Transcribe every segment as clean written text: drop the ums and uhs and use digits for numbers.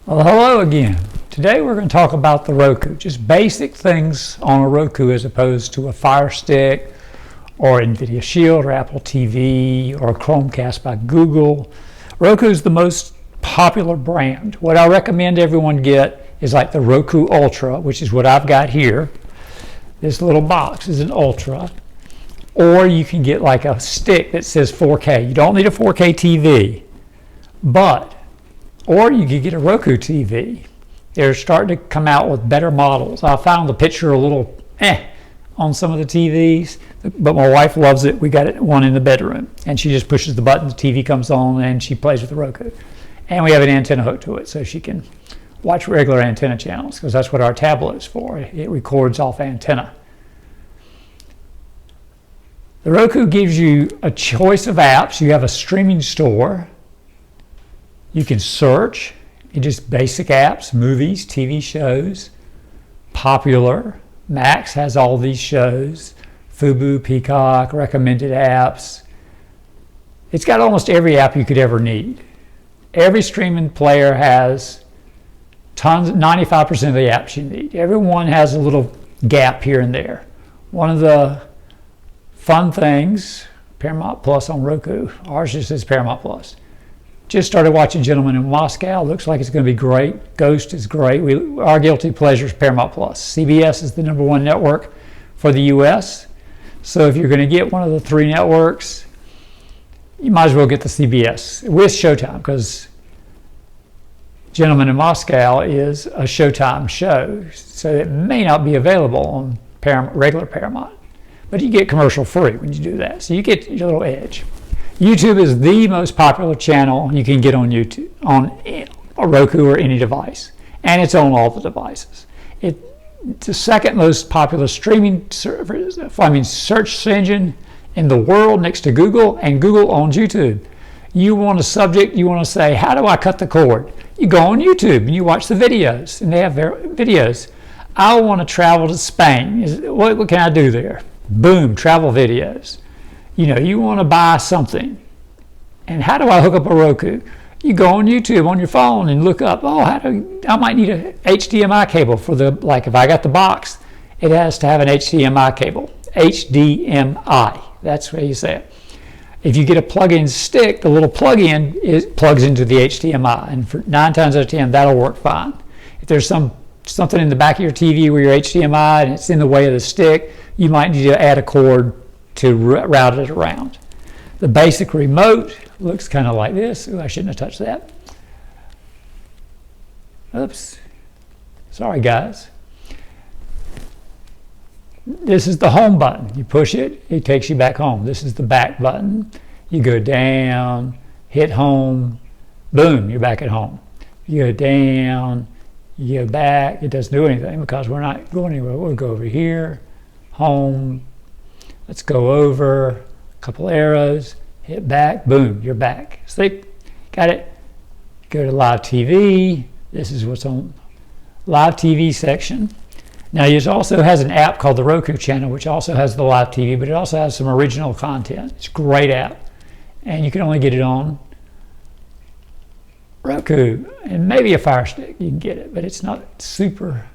Well, hello again. Today we're going to talk about the Roku, just basic things on a Roku as opposed to a Fire Stick or NVIDIA Shield or Apple TV or Chromecast by Google. Roku is the most popular brand. What I recommend everyone get is like the Roku Ultra, which is what I've got here. This little box is an Ultra. Or you can get like a stick that says 4K. You don't need a 4K TV, or you could get a Roku TV. They're starting to come out with better models. I found the picture a little on some of the TVs, but my wife loves it. We got one in the bedroom, and she just pushes the button, the TV comes on, and she plays with the Roku. And we have an antenna hooked to it, so she can watch regular antenna channels, because that's what our tablet is for. It records off antenna. The Roku gives you a choice of apps. You have a streaming store. You can search in just basic apps, movies, TV shows, popular. Max has all these shows, Fubo, Peacock, recommended apps. It's got almost every app you could ever need. Every streaming player has tons, 95% of the apps you need. Everyone has a little gap here and there. One of the fun things, Paramount Plus on Roku, ours just says Paramount Plus. Just started watching Gentlemen in Moscow. Looks like it's going to be great. Ghost is great. Our guilty pleasure is Paramount Plus. CBS is the #1 network for the U.S. So if you're going to get one of the 3 networks, you might as well get the CBS with Showtime, because Gentlemen in Moscow is a Showtime show. So it may not be available on regular Paramount, but you get commercial free when you do that. So you get your little edge. YouTube is the most popular channel you can get on YouTube, on a Roku or any device, and it's on all the devices. It's the second most popular streaming search engine in the world, next to Google, and Google owns YouTube. You want a subject, you want to say, how do I cut the cord? You go on YouTube and you watch the videos, and they have their videos. I want to travel to Spain. What can I do there? Boom, travel videos. You want to buy something, and how do I hook up a Roku? You go on YouTube on your phone and look up, I might need a HDMI cable for if I got the box, it has to have an HDMI cable. HDMI, that's what you say it. If you get a plug-in stick, the little plug-in plugs into the HDMI, and for 9 times out of 10, that'll work fine. If there's something in the back of your TV where your HDMI and it's in the way of the stick, you might need to add a cord to route it around. The basic remote looks kind of like this. Ooh, I shouldn't have touched that. Oops. Sorry, guys. This is the home button. You push it, it takes you back home. This is the back button. You go down, hit home, boom, you're back at home. You go down, you go back. It doesn't do anything because we're not going anywhere. We'll go over here, home. Let's go over, a couple arrows, hit back, boom, you're back. See, got it? Go to live TV. This is what's on live TV section. Now, it also has an app called the Roku channel, which also has the live TV, but it also has some original content. It's a great app, and you can only get it on Roku, and maybe a Fire Stick, you can get it, but it's not super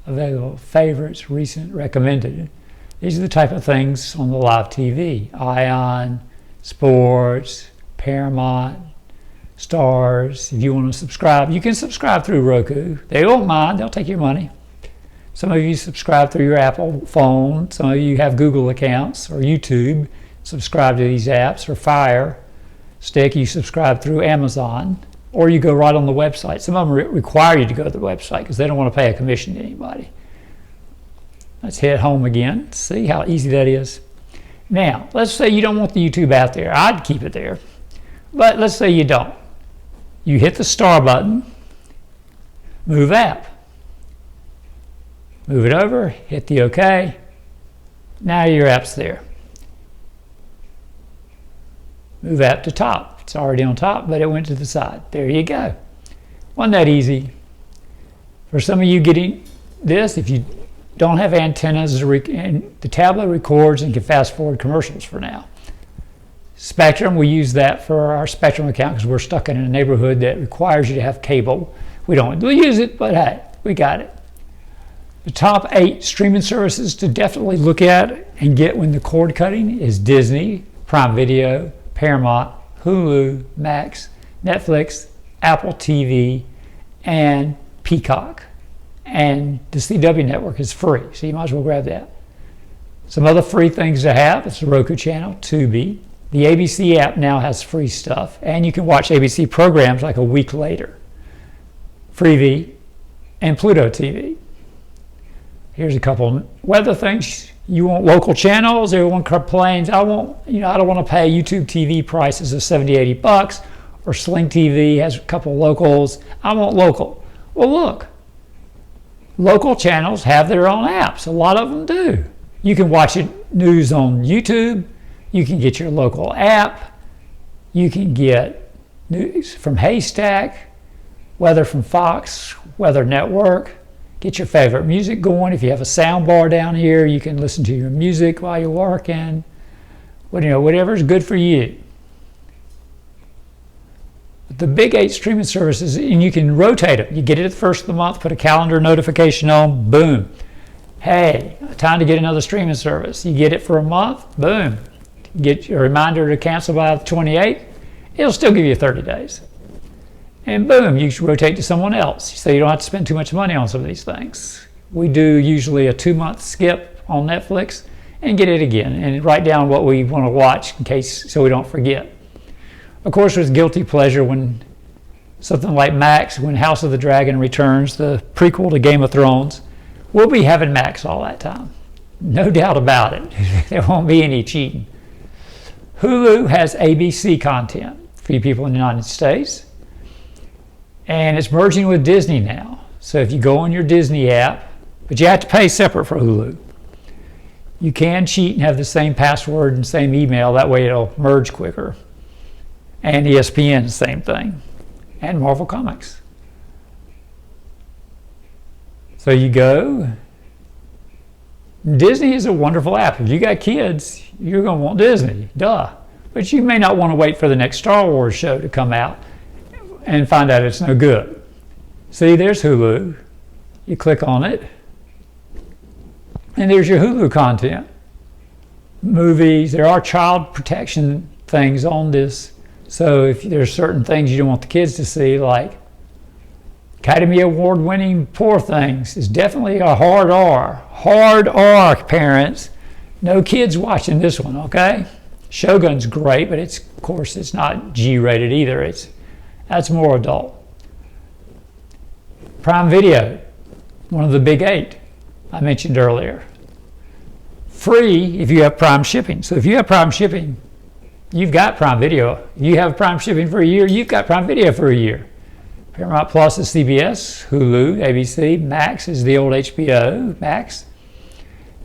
available. Favorites, recent, recommended. These are the type of things on the live TV. Ion, Sports, Paramount, Stars. If you want to subscribe, you can subscribe through Roku. They won't mind. They'll take your money. Some of you subscribe through your Apple phone. Some of you have Google accounts or YouTube. Subscribe to these apps. Or Fire Stick, you subscribe through Amazon. Or you go right on the website. Some of them require you to go to the website because they don't want to pay a commission to anybody. Let's hit home again. See how easy that is. Now, let's say you don't want the YouTube out there. I'd keep it there. But let's say you don't. You hit the star button, move app. Move it over, hit the OK. Now your app's there. Move app to top. It's already on top, but it went to the side. There you go. Wasn't that easy? For some of you getting this, if you don't have antennas, and the tablet records and can fast forward commercials for now. Spectrum, we use that for our Spectrum account because we're stuck in a neighborhood that requires you to have cable. We don't use it, but hey, we got it. The top 8 streaming services to definitely look at and get when the cord cutting is Disney, Prime Video, Paramount, Hulu, Max, Netflix, Apple TV, and Peacock. And the CW network is free, so you might as well grab that. Some other free things to have, it's the Roku channel, Tubi. The ABC app now has free stuff, and you can watch ABC programs like a week later. Freevee and Pluto TV. Here's a couple weather things. You want local channels, everyone complains, I don't want to pay YouTube TV prices of $70, $80, or Sling TV has a couple locals. I want local. Well, look, local channels have their own apps. A lot of them do. You can watch news on YouTube. You can get your local app. You can get news from Haystack, weather from Fox, Weather Network. Get your favorite music going. If you have a sound bar down here, you can listen to your music while you're working. Whatever's good for you. But the big 8 streaming services, and you can rotate them. You get it at the first of the month, put a calendar notification on, boom. Hey, time to get another streaming service. You get it for a month, boom. Get your reminder to cancel by the 28th. It'll still give you 30 days. And boom, you rotate to someone else. So you don't have to spend too much money on some of these things. We do usually a 2-month skip on Netflix and get it again and write down what we want to watch in case so we don't forget. Of course, there's guilty pleasure when something like Max, when House of the Dragon returns, the prequel to Game of Thrones. We'll be having Max all that time. No doubt about it. There won't be any cheating. Hulu has ABC content for you people in the United States. And it's merging with Disney now. So if you go on your Disney app, but you have to pay separate for Hulu. You can cheat and have the same password and same email. That way it'll merge quicker. And ESPN, same thing. And Marvel Comics. So you go. Disney is a wonderful app. If you got kids, you're going to want Disney. Duh. But you may not want to wait for the next Star Wars show to come out and find out it's no good. See, there's Hulu. You click on it, and there's your Hulu content. Movies, there are child protection things on this, so if there's certain things you don't want the kids to see, like Academy Award winning Poor Things is definitely a hard R. Hard R, parents. No kids watching this one, okay? Shogun's great, but of course it's not G-rated either. That's more adult. Prime Video, one of the big 8 I mentioned earlier. Free if you have Prime shipping. So if you have Prime shipping, you've got Prime Video. You have Prime shipping for a year, you've got Prime Video for a year. Paramount Plus is CBS, Hulu, ABC, Max is the old HBO, Max.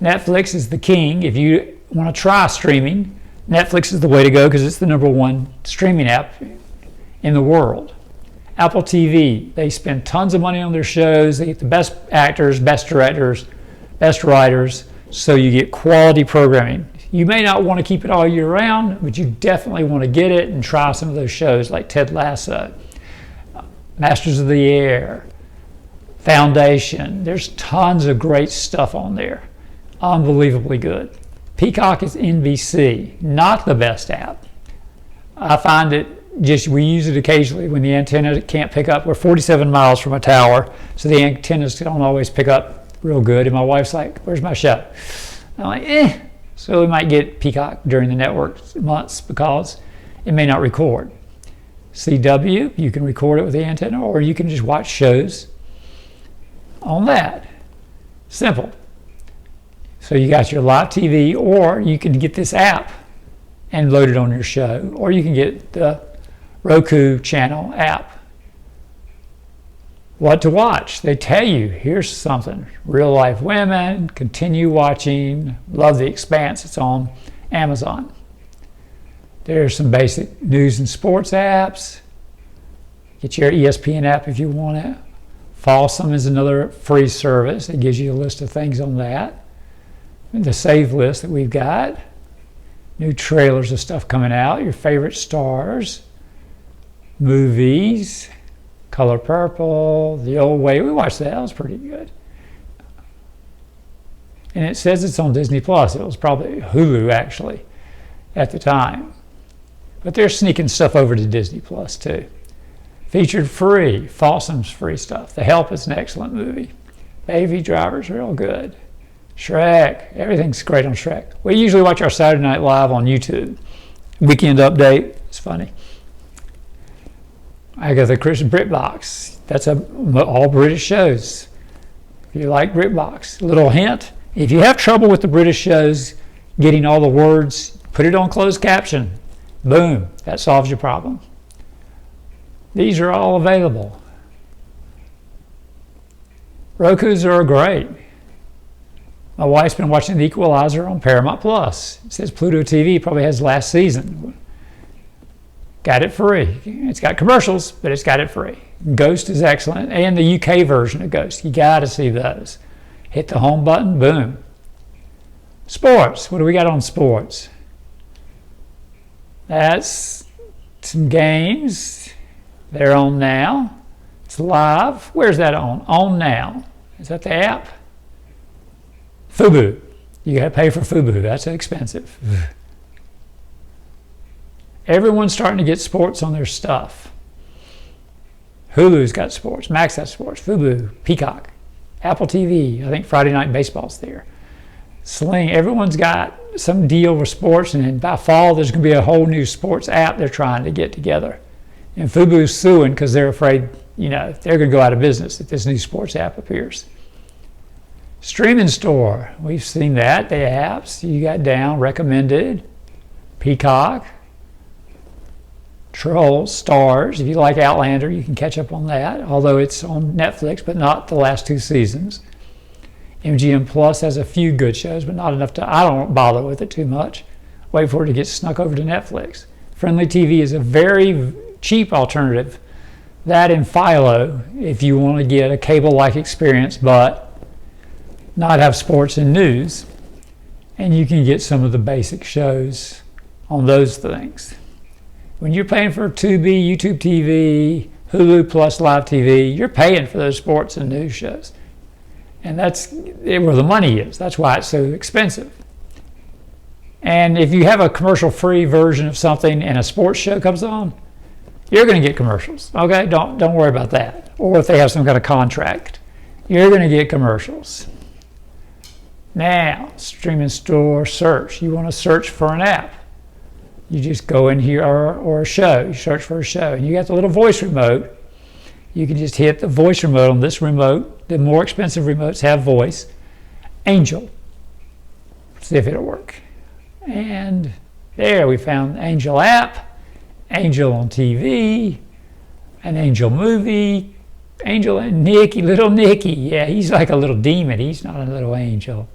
Netflix is the king. If you want to try streaming, Netflix is the way to go because it's the #1 streaming app in the world. Apple TV, they spend tons of money on their shows. They get the best actors, best directors, best writers, so you get quality programming. You may not want to keep it all year round, but you definitely want to get it and try some of those shows like Ted Lasso, Masters of the Air, Foundation. There's tons of great stuff on there. Unbelievably good. Peacock is NBC, not the best app. I find it we use it occasionally when the antenna can't pick up. We're 47 miles from a tower, so the antennas don't always pick up real good. And my wife's like, "Where's my show?" I'm like, "Eh." So we might get Peacock during the network months because it may not record. CW, you can record it with the antenna, or you can just watch shows on that. Simple. So you got your live TV, or you can get this app and load it on your show, or you can get the Roku channel app. What to watch? They tell you, here's something. Real Life Women, continue watching. Love The Expanse, it's on Amazon. There's some basic news and sports apps. Get your ESPN app if you want it. Folsom is another free service. It gives you a list of things on that. And the save list that we've got. New trailers of stuff coming out. Your favorite stars. Movies. Color Purple, The Old Way. We watched that. That was pretty good. And it says it's on Disney Plus. It was probably Hulu, actually, at the time. But they're sneaking stuff over to Disney Plus, too. Featured free. Fossum's free stuff. The Help is an excellent movie. Baby Driver's real good. Shrek. Everything's great on Shrek. We usually watch our Saturday Night Live on YouTube. Weekend Update. It's funny. Agatha Christie BritBox. That's all British shows. If you like BritBox. Little hint. If you have trouble with the British shows getting all the words, put it on closed caption. Boom. That solves your problem. These are all available. Rokus are great. My wife's been watching The Equalizer on Paramount Plus. It says Pluto TV probably has last season. Got it free. It's got commercials, but it's got it free. Ghost is excellent, and the UK version of Ghost. You got to see those. Hit the home button, boom. Sports. What do we got on sports? That's some games. They're on now. It's live. Where's that on? On now. Is that the app? Fubo. You got to pay for Fubo. That's expensive. Everyone's starting to get sports on their stuff. Hulu's got sports. Max has sports. Fubo, Peacock, Apple TV. I think Friday Night Baseball's there. Sling. Everyone's got some deal with sports, and then by fall there's going to be a whole new sports app they're trying to get together. And Fubo's suing because they're afraid, they're going to go out of business if this new sports app appears. Streaming store. We've seen that. The apps you got down, recommended. Peacock. Trolls, Stars. If you like Outlander, you can catch up on that, although it's on Netflix, but not the last 2 seasons. MGM Plus has a few good shows, but not enough I don't bother with it too much. Wait for it to get snuck over to Netflix. Friendly TV is a very cheap alternative. That and Philo, if you want to get a cable-like experience, but not have sports and news. And you can get some of the basic shows on those things. When you're paying for Tubi, YouTube TV, Hulu Plus Live TV, you're paying for those sports and news shows. And that's where the money is. That's why it's so expensive. And if you have a commercial-free version of something and a sports show comes on, you're going to get commercials. Okay? Don't worry about that. Or if they have some kind of contract, you're going to get commercials. Now, streaming store search. You want to search for an app. You just go in here, or a show. You search for a show. And you got the little voice remote. You can just hit the voice remote on this remote. The more expensive remotes have voice. Angel. See if it'll work. And there we found Angel app, Angel on TV, an Angel movie, Angel and Nicky, little Nicky. Yeah, he's like a little demon. He's not a little angel.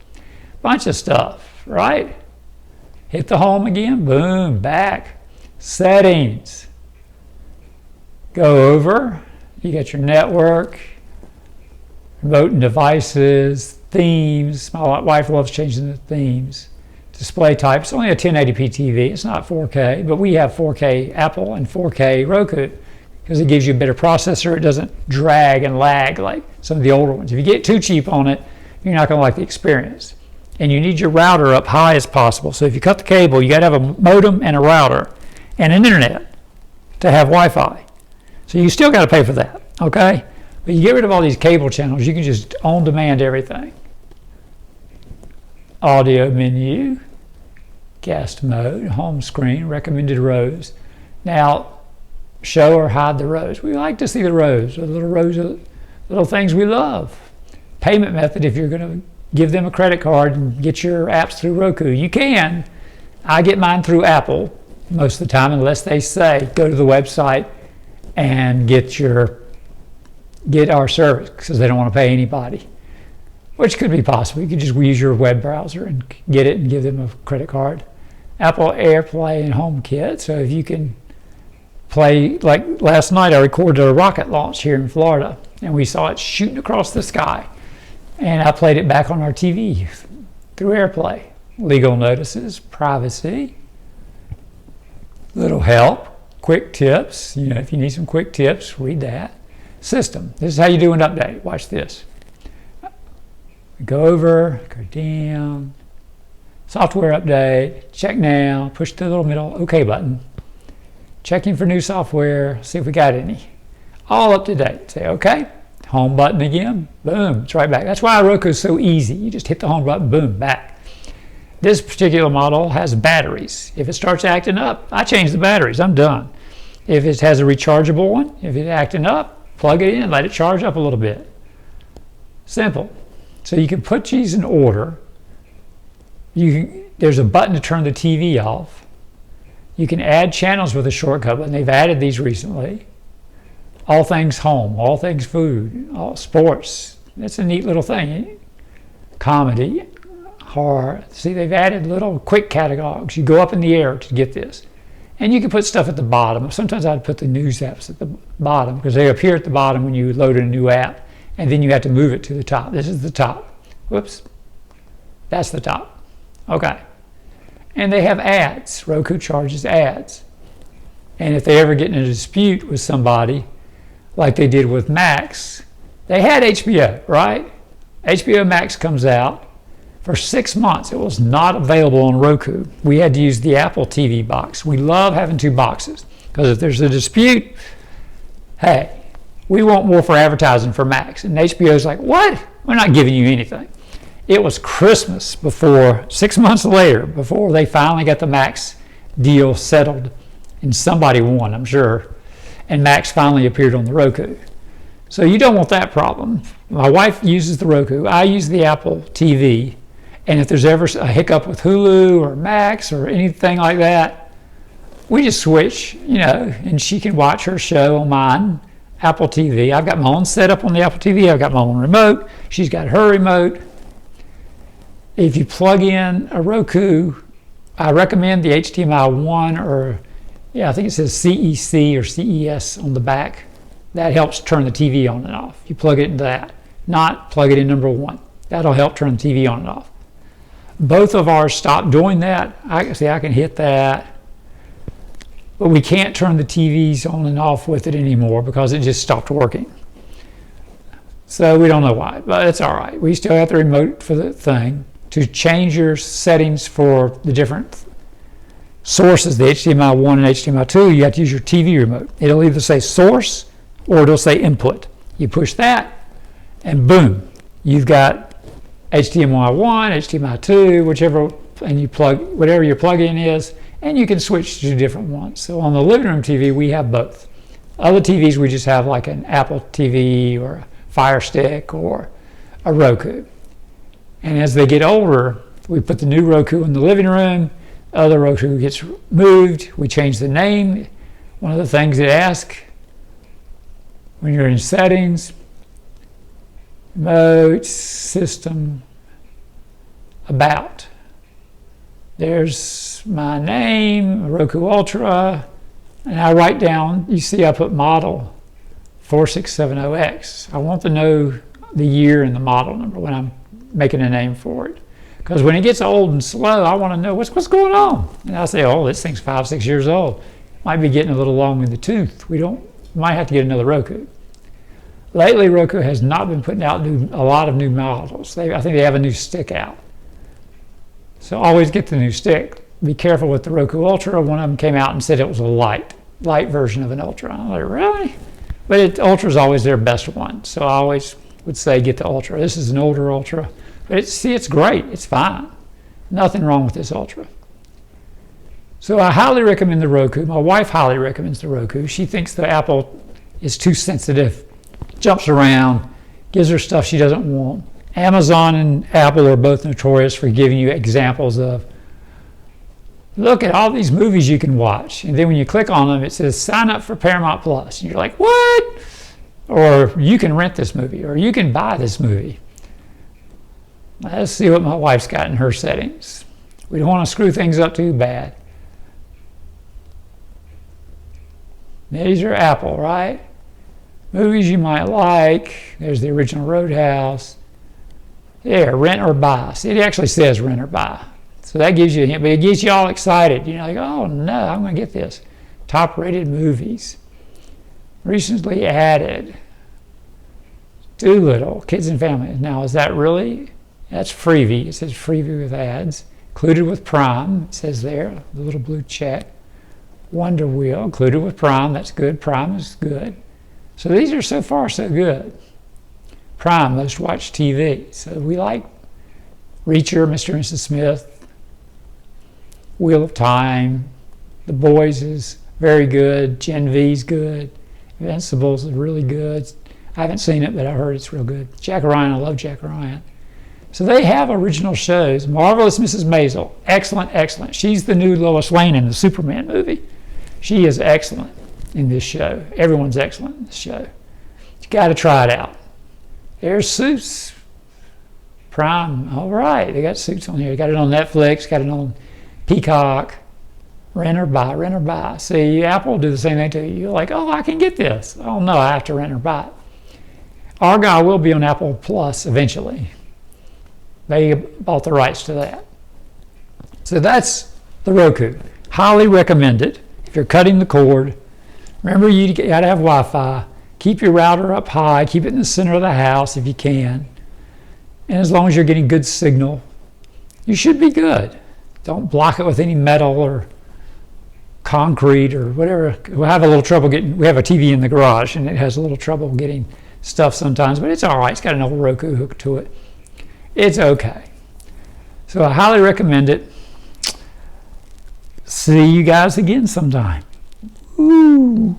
Bunch of stuff, right? Hit the home again, boom, back. Settings. Go over, you got your network, remote and devices, themes. My wife loves changing the themes. Display type, it's only a 1080p TV, it's not 4K, but we have 4K Apple and 4K Roku because it gives you a better processor. It doesn't drag and lag like some of the older ones. If you get too cheap on it, you're not going to like the experience. And you need your router up high as possible. So if you cut the cable, you got to have a modem and a router and an internet to have Wi-Fi. So you still got to pay for that, okay? But you get rid of all these cable channels, you can just on-demand everything. Audio menu, guest mode, home screen, recommended rows. Now, show or hide the rows. We like to see the rows, the little rows of little things we love. Payment method, if you're going to give them a credit card and get your apps through Roku. You can. I get mine through Apple most of the time, unless they say go to the website and get our service, because they don't want to pay anybody, which could be possible. You could just use your web browser and get it and give them a credit card. Apple AirPlay and HomeKit. So if you can play, like last night I recorded a rocket launch here in Florida and we saw it shooting across the sky. And I played it back on our TV through AirPlay. Legal notices, privacy, little help, quick tips. If you need some quick tips, read that. system. This is how you do an update. Watch this. Go over, go down, software update, check now, push the little middle OK button, checking for new software, see if we got any. All up to date. Say OK, home button again, boom, it's right back. That's why Roku is so easy. You just hit the home button, boom, back. This particular model has batteries. If it starts acting up, I change the batteries, I'm done. If it has a rechargeable one, if it's acting up, plug it in, let it charge up a little bit. Simple. So you can put these in order. There's a button to turn the TV off. You can add channels with a shortcut button. They've added these recently. All things home, all things food, all sports. That's a neat little thing. Comedy, horror. See, they've added little quick catalogs. You go up in the air to get this. And you can put stuff at the bottom. Sometimes I'd put the news apps at the bottom because they appear at the bottom when you load a new app. And then you have to move it to the top. This is the top. Whoops. That's the top. Okay. And they have ads. Roku charges ads. And if they ever get in a dispute with somebody, like they did with Max, they had HBO, right? HBO Max comes out. For 6 months, it was not available on Roku. We had to use the Apple TV box. We love having two boxes because if there's a dispute, hey, we want more for advertising for Max. And HBO's like, what? We're not giving you anything. It was Christmas before, 6 months later, before they finally got the Max deal settled. And somebody won, I'm sure. And Max finally appeared on the Roku. So you don't want that problem. My wife uses the Roku. I use the Apple TV. And if there's ever a hiccup with Hulu or Max or anything like that, we just switch, and she can watch her show on mine. Apple TV. I've got my own setup on the Apple TV. I've got my own remote. She's got her remote. If you plug in a Roku, I recommend the HDMI 1 or, I think it says CEC or CES on the back. That helps turn the TV on and off. You plug it into that, not plug it in number 1. That'll help turn the TV on and off. Both of ours stopped doing that. I can hit that. But we can't turn the TVs on and off with it anymore because it just stopped working. So we don't know why, but it's all right. We still have the remote for the thing. To change your settings for the different sources, the HDMI 1 and HDMI 2, you have to use your TV remote. It'll either say source or it'll say input. You push that and boom, you've got HDMI 1, HDMI 2, whichever, and you plug whatever your plug-in is, and you can switch to different ones. So on the living room TV, we have both. Other TVs, we just have like an Apple TV or a Fire Stick or a Roku. And as they get older, we put the new Roku in the living room. Other Roku gets moved. We change the name. One of the things it asks when you're in settings, remote, system, about. There's my name, Roku Ultra, and I write down, you see I put model 4670X. I want to know the year and the model number when I'm making a name for it. Because when it gets old and slow, I want to know what's going on. And I say, oh, this thing's 5-6 years old. Might be getting a little long in the tooth. We might have to get another Roku. Lately, Roku has not been putting out a lot of new models. I think they have a new stick out. So always get the new stick. Be careful with the Roku Ultra. One of them came out and said it was a light version of an Ultra. I'm like, really? But Ultra is always their best one. So I always would say get the Ultra. This is an older Ultra. But it's great. It's fine. Nothing wrong with this Ultra. So I highly recommend the Roku. My wife highly recommends the Roku. She thinks the Apple is too sensitive. Jumps around, gives her stuff she doesn't want. Amazon and Apple are both notorious for giving you examples of, look at all these movies you can watch. And then when you click on them, it says, sign up for Paramount Plus. And you're like, what? Or you can rent this movie, or you can buy this movie. Let's see what my wife's got in her settings. We don't want to screw things up too bad. These are Apple, right? Movies you might like. There's the original Roadhouse. There, rent or buy. See, it actually says rent or buy. So that gives you a hint, but it gets you all excited. You're like, oh no, I'm going to get this. Top rated movies. Recently added. Doolittle, Kids and Family. Now, is that really? That's freebie. It says freebie with ads. Included with Prime, it says there, the little blue check. Wonder Wheel, included with Prime. That's good. Prime is good. So these are so far so good. Prime, most watched TV. So we like Reacher, Mr. and Mrs. Smith, Wheel of Time. The Boys is very good. Gen V's good. Invincibles is really good. I haven't seen it, but I heard it's real good. Jack Ryan, I love Jack Ryan. So they have original shows. Marvelous Mrs. Maisel, excellent, excellent. She's the new Lois Lane in the Superman movie. She is excellent in this show. Everyone's excellent in this show. You got to try it out. There's Suits. Prime, all right. They got Suits on here. They got it on Netflix, got it on Peacock. Rent or buy, rent or buy. See, Apple will do the same thing to you. You're like, oh, I can get this. Oh, no, I have to rent or buy it. Argyle will be on Apple Plus eventually. They bought the rights to that. So that's the Roku. Highly recommended if you're cutting the cord. Remember, you got to have Wi-Fi. Keep your router up high. Keep it in the center of the house if you can. And as long as you're getting good signal, you should be good. Don't block it with any metal or concrete or whatever. We'll have a little trouble getting, we have a TV in the garage and it has a little trouble getting stuff sometimes, but it's all right. It's got an old Roku hook to it. It's okay. So I highly recommend it. See you guys again sometime. Ooh.